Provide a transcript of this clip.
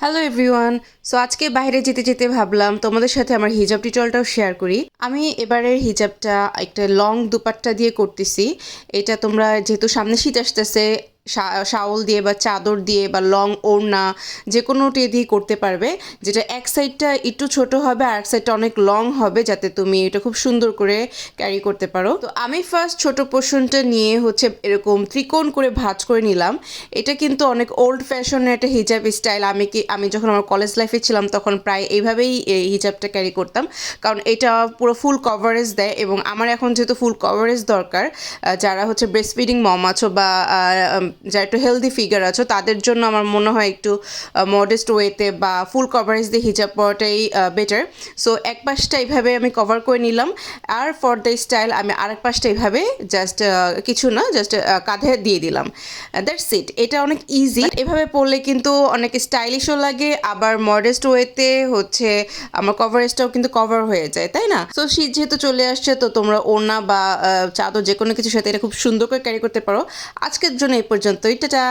Hello everyone. So আজকে বাইরে যেতে যেতে ভাবলাম তোমাদের সাথে আমার হিজাব টিউটোরিয়ালটাও শেয়ার করি। আমি এবারের হিজাবটা একটা লং দুপাট্টা দিয়ে করতেছি। এটা তোমরা যেহেতু সামনে শীত আসতেছে, শাওল দিয়ে বা চাদর দিয়ে বা লং ওড়না যে কোনোটি দিয়ে করতে পারবে, যেটা এক সাইডটা একটু ছোট হবে আর এক সাইডটা অনেক লং হবে, যাতে তুমি এটা খুব সুন্দর করে ক্যারি করতে পারো। তো আমি ফার্স্ট ছোট পোর্শনটা নিয়ে এরকম ত্রিকোণ করে ভাঁজ করে নিলাম। এটা কিন্তু অনেক ওল্ড ফ্যাশনের একটা হিজাব স্টাইল। আমি যখন আমার কলেজ লাইফে ছিলাম তখন প্রায় এইভাবেই এই হিজাবটা ক্যারি করতাম, কারণ এটা পুরো ফুল কভারেজ দেয়। এবং আমার এখন যেহেতু ফুল কভারেজ দরকার, যারা ব্রেস্ট ফিডিং মম আছো বা যারা একটু হেলদি ফিগার আছো, তাদের জন্য আমার মনে হয় একটু মডেস্ট ওয়েতে বা ফুল কভারেজ দিয়ে হিজাব পরাটাই বেটার। সো এক পাশটা এইভাবে আমি কভার করে নিলাম, আর ফর দ্য স্টাইল আমি আরেক পাশটা এইভাবে জাস্ট কিছু না, জাস্ট কাঁধে দিয়ে দিলাম। That's it. এটা অনেক ইজি। এভাবে পরলে কিন্তু অনেক স্টাইলিশও লাগে, আবার মডেস্ট ওয়েতে আমার কভারেজটাও কিন্তু কভার হয়ে যায়, তাই না? সো শীত যেহেতু চলে আসছে, তো তোমরা ওড়না বা চাদর যে কোনো কিছুর সাথে এটা খুব সুন্দর করে ক্যারি করতে পারো। আজকের জন্য এই পর্যন্তই। টাটা।